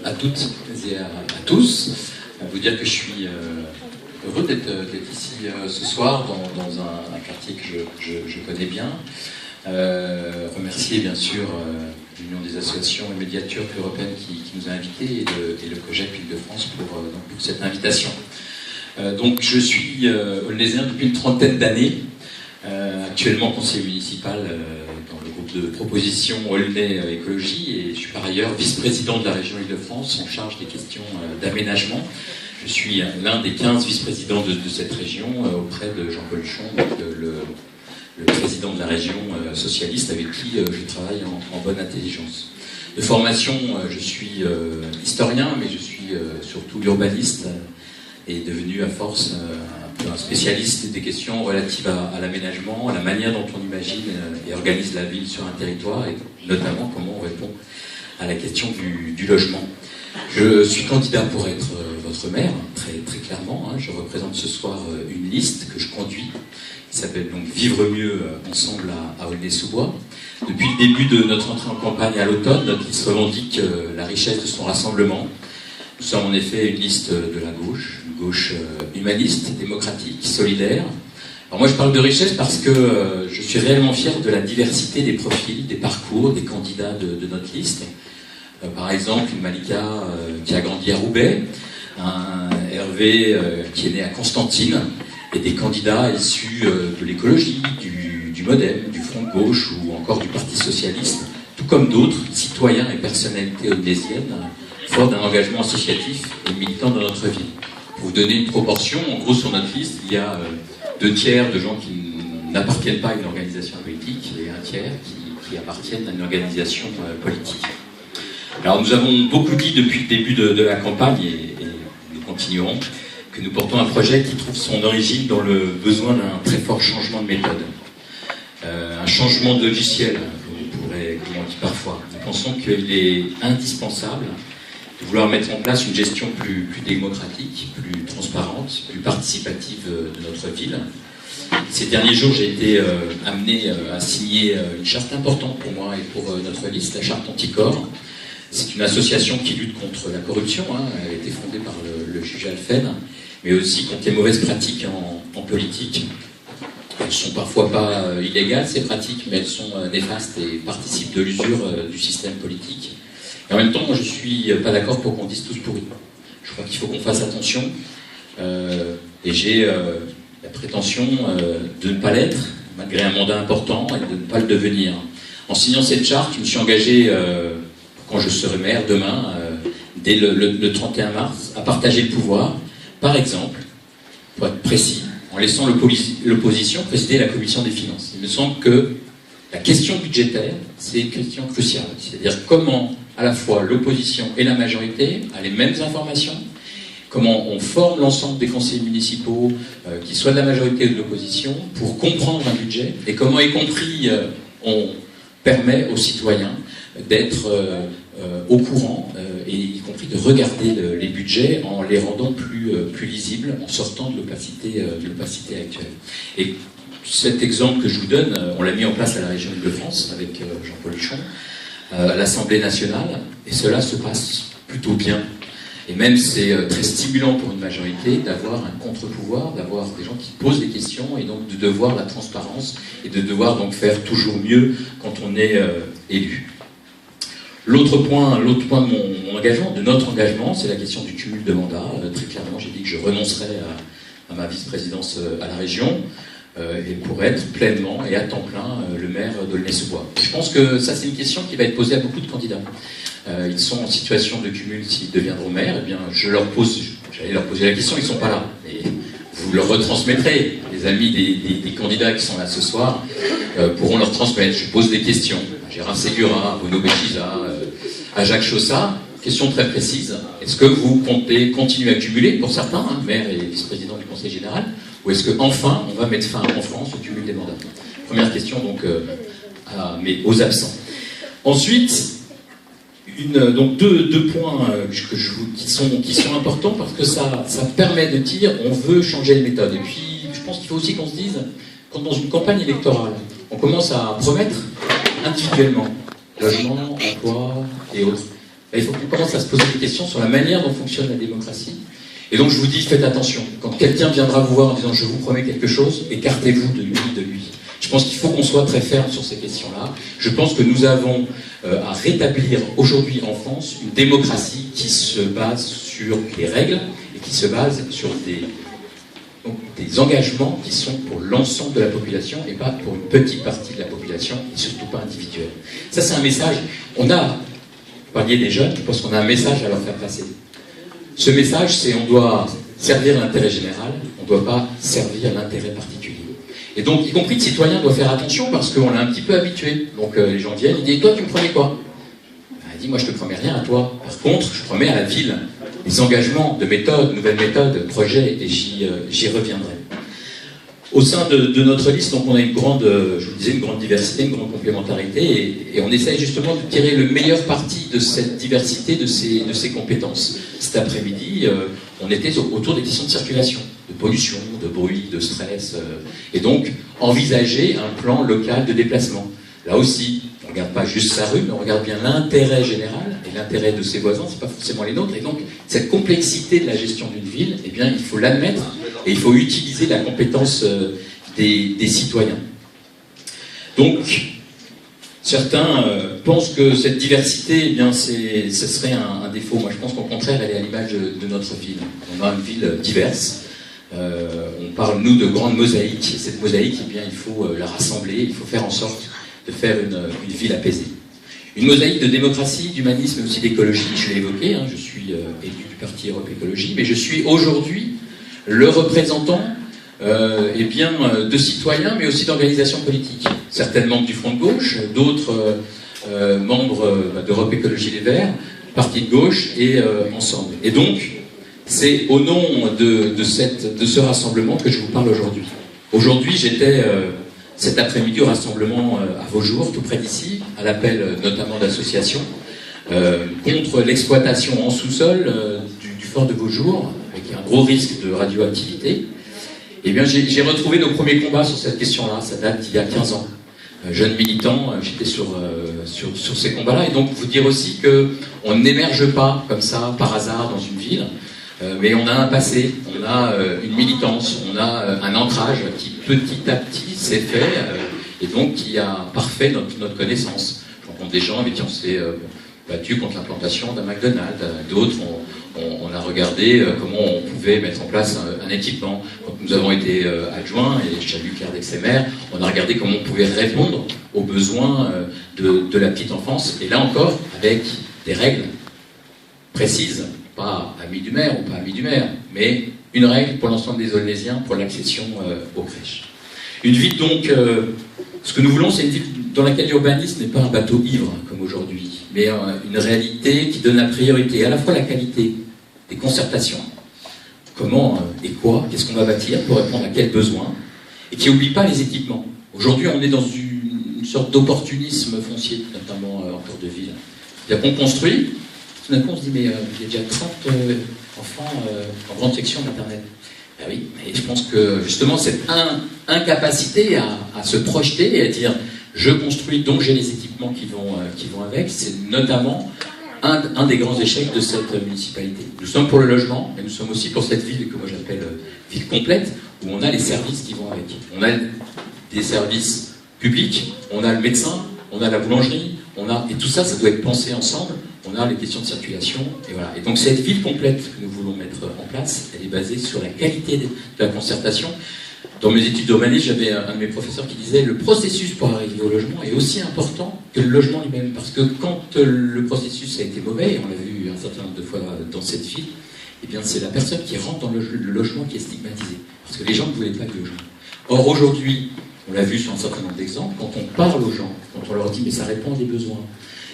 à toutes et à tous. Vous dire que je suis heureux d'être ici ce soir dans un quartier que je connais bien. Remercier bien sûr l'Union des associations et médiatures européennes qui nous a invités et le COJEP Île-de-France pour cette invitation. Donc je suis aulnaisien depuis une trentaine d'années, actuellement conseiller municipal dans le groupe de proposition Aulnay Écologie, et je suis par ailleurs vice-président de la région Île-de-France en charge des questions d'aménagement. Je suis l'un des 15 vice-présidents de cette région auprès de Jean-Paul Huchon, le président de la région socialiste avec qui je travaille en bonne intelligence. De formation, je suis historien, mais je suis surtout urbaniste et devenu à force un spécialiste des questions relatives à l'aménagement, à la manière dont on imagine et organise la ville sur un territoire, et notamment comment on répond à la question du logement. Je suis candidat pour être votre maire, très clairement. Je représente ce soir une liste que je conduis, qui s'appelle donc Vivre mieux ensemble à Aulnay-sous-Bois. Depuis le début de notre entrée en campagne à l'automne, notre liste revendique la richesse de son rassemblement. Nous sommes en effet une liste de la gauche, une gauche humaniste, démocratique, solidaire. Alors moi je parle de richesse parce que je suis réellement fier de la diversité des profils, des parcours, des candidats de notre liste. Par exemple, une Malika qui a grandi à Roubaix, un Hervé qui est né à Constantine, et des candidats issus de l'écologie, du MoDem, du Front de gauche ou encore du Parti socialiste, tout comme d'autres citoyens et personnalités aulnaisiennes, forts d'un engagement associatif et militant dans notre ville. Pour vous donner une proportion, en gros sur notre liste, il y a 2 tiers de gens qui n'appartiennent pas à une organisation politique et 1 tiers qui appartiennent à une organisation politique. Alors nous avons beaucoup dit depuis le début de la campagne, et nous continuerons, que nous portons un projet qui trouve son origine dans le besoin d'un très fort changement de méthode. Un changement de logiciel, comme on dit parfois. Nous pensons qu'il est indispensable de vouloir mettre en place une gestion plus démocratique, plus transparente, plus participative de notre ville. Ces derniers jours, j'ai été amené à signer une charte importante pour moi et pour notre liste, la charte Anticorps. C'est une association qui lutte contre la corruption. Elle a été fondée par le juge Alphen, mais aussi contre les mauvaises pratiques en politique. Elles ne sont parfois pas illégales, ces pratiques, mais elles sont néfastes et participent de l'usure du système politique. Et en même temps, moi, je ne suis pas d'accord pour qu'on dise tous pourris. Je crois qu'il faut qu'on fasse attention. Et j'ai la prétention de ne pas l'être, malgré un mandat important, et de ne pas le devenir. En signant cette charte, je me suis engagé, quand je serai maire demain, dès le 31 mars, à partager le pouvoir, par exemple, pour être précis, en laissant l'opposition présider la commission des finances. Il me semble que la question budgétaire, c'est une question cruciale. C'est-à-dire comment, à la fois, l'opposition et la majorité ont les mêmes informations, comment on forme l'ensemble des conseillers municipaux, qu'ils soient de la majorité ou de l'opposition, pour comprendre un budget, et comment, y compris, on permet aux citoyens d'être au courant, et y compris de regarder les budgets en les rendant plus lisibles, en sortant de l'opacité actuelle. Et cet exemple que je vous donne, on l'a mis en place à la région Île-de-France avec Jean-Paul Huchon, à l'Assemblée nationale, et cela se passe plutôt bien. Et même c'est très stimulant pour une majorité d'avoir un contre-pouvoir, d'avoir des gens qui posent des questions, et donc de devoir la transparence, et de devoir donc faire toujours mieux quand on est élu. L'autre point de mon engagement, de notre engagement, c'est la question du cumul de mandats. Très clairement, j'ai dit que je renoncerais à ma vice-présidence à la région, et pour être pleinement et à temps plein le maire d'Aulnay-sous-Bois. Je pense que ça, c'est une question qui va être posée à beaucoup de candidats. Ils sont en situation de cumul s'ils deviendront maires. Eh bien, j'allais leur poser la question, ils ne sont pas là. Et vous leur retransmettrez. Les amis des candidats qui sont là ce soir pourront leur transmettre. Je pose des questions à Gérard Ségura, à Bruno Béchiza, à Jacques Chaussat. Question très précise. Est-ce que vous comptez continuer à cumuler, pour certains, maire et vice-président du Conseil général, ou est-ce qu'enfin, on va mettre fin en France au cumul des mandats? Première question, donc, mais aux absents. Ensuite, donc deux points qui sont importants, parce que ça permet de dire on veut changer les méthodes. Et puis, je pense qu'il faut aussi qu'on se dise, quand dans une campagne électorale, on commence à promettre individuellement logement, emploi et autres, Et il faut qu'on commence à se poser des questions sur la manière dont fonctionne la démocratie. Et donc je vous dis, faites attention. Quand quelqu'un viendra vous voir en disant je vous promets quelque chose, écartez-vous de lui. Je pense qu'il faut qu'on soit très ferme sur ces questions-là. Je pense que nous avons à rétablir aujourd'hui en France une démocratie qui se base sur des règles et qui se base sur des engagements qui sont pour l'ensemble de la population et pas pour une petite partie de la population et surtout pas individuelle. Ça c'est un message. Vous parliez des jeunes, je pense qu'on a un message à leur faire passer. Ce message, c'est on doit servir l'intérêt général, on ne doit pas servir l'intérêt particulier. Et donc, y compris le citoyen doit faire attention parce qu'on l'a un petit peu habitué. Donc les gens viennent, ils disent « Toi, tu me promets quoi ?» Il dit « Moi, je te promets rien à toi. Par contre, je promets à la ville des engagements de méthodes, nouvelles méthodes, projets, et j'y reviendrai. » Au sein de notre liste, donc on a une grande, je vous disais, une grande diversité, une grande complémentarité, et on essaye justement de tirer le meilleur parti de cette diversité, de ces compétences. Cet après-midi, on était autour des questions de circulation, de pollution, de bruit, de stress, et donc envisager un plan local de déplacement. Là aussi, on ne regarde pas juste sa rue, mais on regarde bien l'intérêt général et l'intérêt de ses voisins, c'est pas forcément les nôtres, et donc cette complexité de la gestion d'une ville, eh bien, il faut l'admettre et il faut utiliser la compétence des citoyens. Donc, certains pensent que cette diversité, eh bien, ce serait un défaut. Moi, je pense qu'au contraire, elle est à l'image de notre ville. On a une ville diverse. On parle, nous, de grande mosaïque. Et cette mosaïque, eh bien, il faut la rassembler, il faut faire en sorte de faire une ville apaisée. Une mosaïque de démocratie, d'humanisme, mais aussi d'écologie. Je l'ai évoqué, je suis élu du parti Europe Écologie, mais je suis aujourd'hui le représentant de citoyens, mais aussi d'organisations politiques. Certains membres du Front de gauche, d'autres membres d'Europe Écologie Les Verts, parti de gauche et ensemble. Et donc, c'est au nom de ce rassemblement que je vous parle aujourd'hui. Aujourd'hui, j'étais cet après-midi au rassemblement à Vaujours, tout près d'ici, à l'appel notamment d'associations, contre l'exploitation en sous-sol du fort de Vaujours, avec un gros risque de radioactivité. Eh bien, j'ai retrouvé nos premiers combats sur cette question-là, ça date d'il y a 15 ans. Jeune militant, j'étais sur ces combats-là, et donc vous dire aussi qu'on n'émerge pas comme ça, par hasard, dans une ville, mais on a un passé, on a une militance, on a un ancrage qui petit à petit s'est fait, et donc qui a parfait notre connaissance. Je rencontre des gens avec qui on s'est battu contre l'implantation d'un McDonald's, d'autres on a regardé comment on pouvait mettre en place un équipement. Quand nous avons été adjoints, et j'ai lu Claire Dexemer, on a regardé comment on pouvait répondre aux besoins de la petite enfance, et là encore, avec des règles précises, pas amis du maire ou pas amis du maire, mais une règle pour l'ensemble des Aulnésiens pour l'accession aux crèches. Une ville donc, ce que nous voulons, c'est une ville dans laquelle l'urbanisme n'est pas un bateau ivre, comme aujourd'hui, mais une réalité qui donne la priorité à la fois à la qualité des concertations, comment et quoi, qu'est-ce qu'on va bâtir pour répondre à quels besoins, et qui n'oublie pas les équipements. Aujourd'hui, on est dans une sorte d'opportunisme foncier, notamment en cœur de ville. C'est-à-dire qu'on construit, tout d'un coup on se dit, mais il y a déjà 30 enfants en grande section maternelle. Ben oui, mais je pense que justement cette incapacité à se projeter et à dire je construis, donc j'ai les équipements qui vont avec, c'est notamment un des grands échecs de cette municipalité. Nous sommes pour le logement, mais nous sommes aussi pour cette ville que moi j'appelle ville complète, où on a les services qui vont avec. On a des services publics, on a le médecin, on a la boulangerie, et tout ça, ça doit être pensé ensemble. On a les questions de circulation, et voilà. Et donc cette ville complète que nous voulons mettre en place, elle est basée sur la qualité de la concertation. Dans mes études d'urbanisme, j'avais un de mes professeurs qui disait le processus pour arriver au logement est aussi important que le logement lui-même. Parce que quand le processus a été mauvais, et on l'a vu un certain nombre de fois dans cette ville, eh bien c'est la personne qui rentre dans le logement qui est stigmatisée. Parce que les gens ne voulaient pas de logement. Or aujourd'hui, on l'a vu sur un certain nombre d'exemples, quand on parle aux gens, quand on leur dit mais ça répond à des besoins,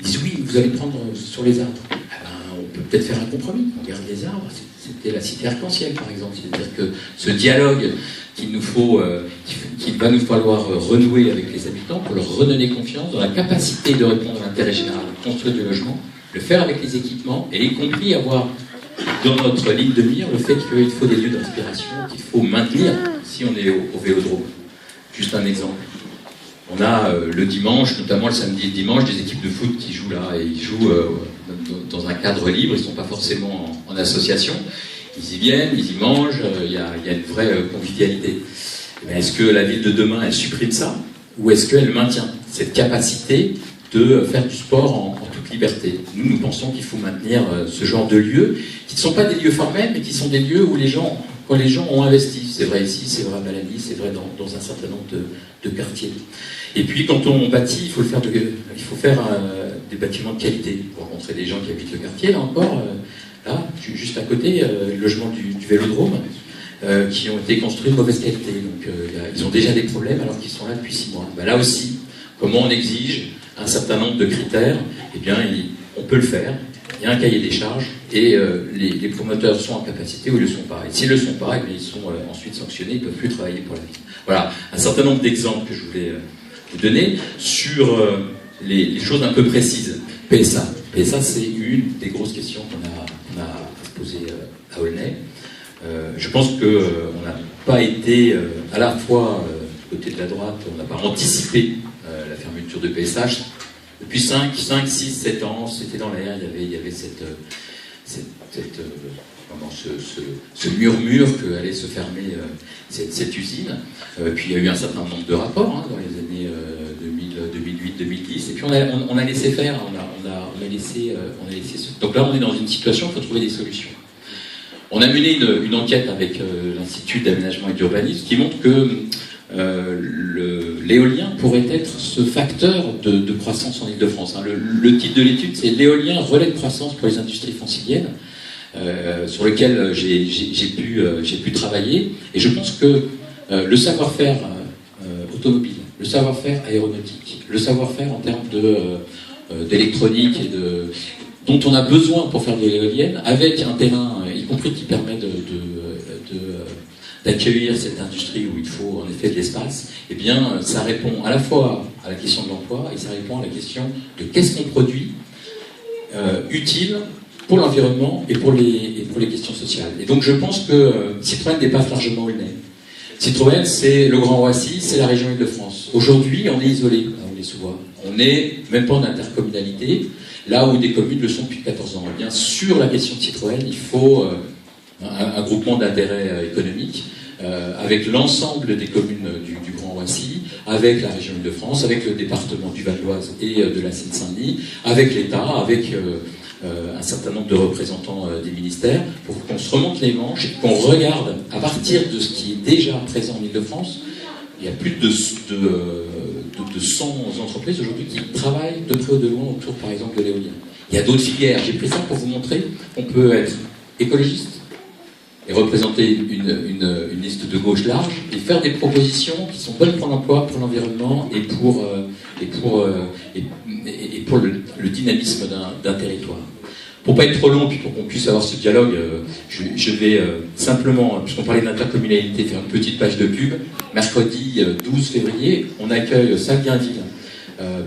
ils disent oui, vous allez prendre sur les arbres. Eh ben, on peut peut-être faire un compromis, on garde les arbres, c'était la cité arc-en-ciel par exemple. C'est-à-dire que ce dialogue qu'il va nous falloir renouer avec les habitants pour leur redonner confiance dans la capacité de répondre à l'intérêt général, de construire du logement, le faire avec les équipements, et y compris avoir dans notre ligne de mire le fait qu'il faut des lieux de respiration, qu'il faut maintenir si on est au Vélodrome. Juste un exemple. On a le dimanche, notamment le samedi et le dimanche, des équipes de foot qui jouent là, et ils jouent dans un cadre libre, ils ne sont pas forcément en association. Ils y viennent, ils y mangent, il y a une vraie convivialité. Est-ce que la ville de demain, elle supprime ça? Ou est-ce qu'elle maintient cette capacité de faire du sport en toute liberté? Nous pensons qu'il faut maintenir ce genre de lieux, qui ne sont pas des lieux formels, mais qui sont des lieux où quand les gens ont investi. C'est vrai ici, c'est vrai à Malany, c'est vrai dans un certain nombre de quartiers. Et puis quand on bâtit, il faut faire des bâtiments de qualité pour rencontrer des gens qui habitent le quartier. Là encore, là, juste à côté, le logement du Vélodrome, qui ont été construits de mauvaise qualité. Donc ils ont déjà des problèmes alors qu'ils sont là depuis 6 mois. Là aussi, comment on exige un certain nombre de critères, eh bien, on peut le faire. Il y a un cahier des charges et les promoteurs sont en capacité ou ils ne le sont pas. Et s'ils ne le sont pas, eh bien, ils sont ensuite sanctionnés, ils ne peuvent plus travailler pour la ville. Voilà, un certain nombre d'exemples que je voulais vous donner sur les choses un peu précises. PSA. PSA, c'est une des grosses questions qu'on a à se poser à Aulnay. Je pense qu'on n'a pas été à la fois du côté de la droite, on n'a pas anticipé la fermeture de PSH. Depuis 5, 6, 7 ans, c'était dans l'air, il y avait ce murmure qu'allait se fermer cette usine. Puis il y a eu un certain nombre de rapports dans les années 2008, 2010, et puis on a laissé faire, on a laissé. Donc là, on est dans une situation où il faut trouver des solutions. On a mené une enquête avec l'Institut d'aménagement et d'urbanisme qui montre que l'éolien pourrait être ce facteur de croissance en Île-de-France. Le titre de l'étude, c'est l'éolien relais de croissance pour les industries franciliennes, sur lequel j'ai pu travailler. Et je pense que le savoir-faire automobile, le savoir-faire aéronautique, le savoir-faire en termes d'électronique et dont on a besoin pour faire de l'éolienne, avec un terrain, y compris qui permet d'accueillir cette industrie où il faut en effet de l'espace, eh bien, ça répond à la fois à la question de l'emploi et ça répond à la question de qu'est-ce qu'on produit utile pour l'environnement et pour les questions sociales. Et donc je pense que Citroën dépasse largement Aulnay. Citroën, c'est le Grand Roissy, c'est la région Île-de-France. Aujourd'hui, on est isolé, on est sous-bois. On n'est même pas en intercommunalité, là où des communes le sont depuis 14 ans. Et bien, sur la question de Citroën, il faut un groupement d'intérêt économique avec l'ensemble des communes du Grand Roissy, avec la région Île-de-France, avec le département du Val-d'Oise et de la Seine-Saint-Denis, avec l'État, avec un certain nombre de représentants des ministères, pour qu'on se remonte les manches et qu'on regarde, à partir de ce qui est déjà présent en Île-de-France, il y a plus de 100 entreprises aujourd'hui qui travaillent de près ou de loin autour, par exemple, de l'éolien. Il y a d'autres filières. J'ai pris ça pour vous montrer qu'on peut être écologiste et représenter une liste de gauche large et faire des propositions qui sont bonnes pour l'emploi, pour l'environnement et pour le dynamisme d'un territoire. Pour pas être trop long, puis pour qu'on puisse avoir ce dialogue, je vais simplement, puisqu'on parlait d'intercommunalité, faire une petite page de pub. Mercredi 12 février, on accueille Salguinville,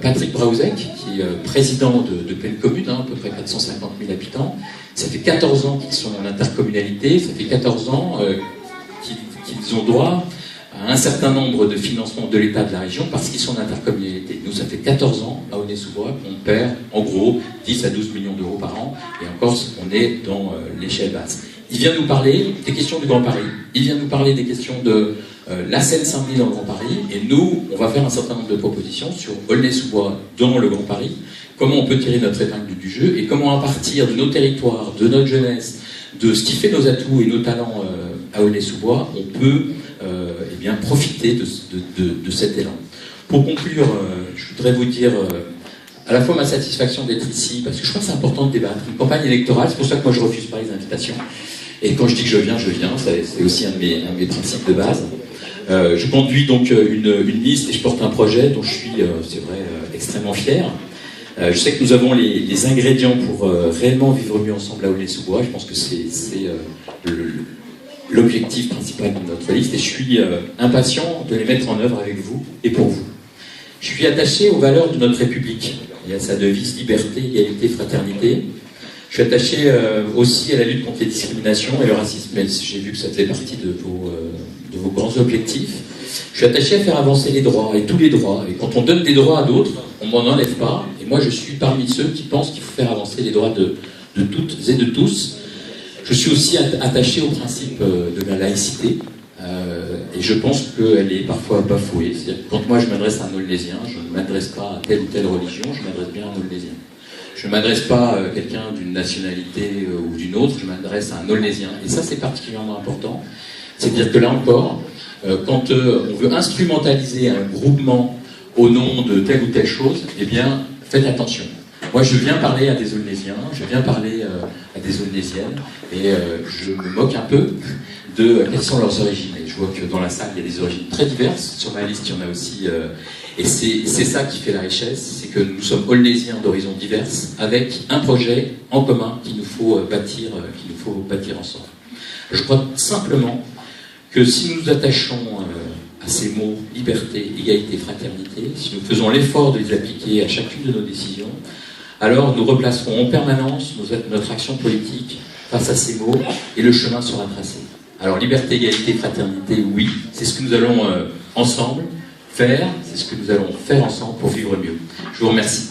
Patrick Brauzek, qui est président de pleine commune, à peu près 450 000 habitants. Ça fait 14 ans qu'ils sont en intercommunalité, ça fait 14 ans qu'ils ont droit à un certain nombre de financements de l'État de la région parce qu'ils sont en intercommunalité. Nous, ça fait 14 ans, à Aulnay-sous-Bois, qu'on perd en gros 10 à 12 millions d'euros par an, et encore, on est dans l'échelle basse. Il vient nous parler des questions du Grand Paris, il vient nous parler des questions de la Seine-Saint-Denis dans le Grand Paris, et nous, on va faire un certain nombre de propositions sur Aulnay-sous-Bois dans le Grand Paris, comment on peut tirer notre épingle du jeu, et comment à partir de nos territoires, de notre jeunesse, de ce qui fait nos atouts et nos talents à Aulnay-sous-Bois, on peut eh bien, profiter de cet élan. Pour conclure, je voudrais vous dire à la fois ma satisfaction d'être ici, parce que je crois que c'est important de débattre. Une campagne électorale, c'est pour ça que moi je refuse pas les invitations. Et quand je dis que je viens, c'est aussi un de mes principes de base. Je conduis donc une liste et je porte un projet dont je suis, c'est vrai, extrêmement fier. Je sais que nous avons les ingrédients pour réellement vivre mieux ensemble à Aulnay-sous-Bois. Je pense que c'est l'objectif principal de notre liste et je suis impatient de les mettre en œuvre avec vous et pour vous. Je suis attaché aux valeurs de notre République et à sa devise liberté, égalité, fraternité. Je suis attaché aussi à la lutte contre les discriminations et le racisme. J'ai vu que ça faisait partie de vos grands objectifs. Je suis attaché à faire avancer les droits et tous les droits. Et quand on donne des droits à d'autres, on m'en enlève pas. Et Et moi, je suis parmi ceux qui pensent qu'il faut faire avancer les droits de toutes et de tous. Je suis aussi attaché au principe de la laïcité, et je pense qu'elle est parfois bafouée. C'est-à-dire que quand moi je m'adresse à un Aulnaisien, je ne m'adresse pas à telle ou telle religion, je m'adresse bien à un Aulnaisien. Je ne m'adresse pas à quelqu'un d'une nationalité ou d'une autre, je m'adresse à un Aulnaisien. Et ça, c'est particulièrement important. C'est-à-dire que là encore, quand on veut instrumentaliser un groupement au nom de telle ou telle chose, eh bien, faites attention. Moi, je viens parler à des Aulnaisiens, je viens parler à des Aulnaisiennes, et je me moque un peu de quelles sont leurs origines. Et je vois que dans la salle, il y a des origines très diverses. Sur ma liste, il y en a aussi... et c'est ça qui fait la richesse, c'est que nous sommes Aulnaisiens d'horizons diverses, avec un projet en commun qu'il nous faut bâtir ensemble. Je crois simplement que si nous nous attachons à ces mots liberté, égalité, fraternité, si nous faisons l'effort de les appliquer à chacune de nos décisions, alors nous replacerons en permanence notre action politique face à ces mots et le chemin sera tracé. Alors liberté, égalité, fraternité, oui, c'est ce que nous allons ensemble faire, c'est ce que nous allons faire ensemble pour vivre mieux. Je vous remercie.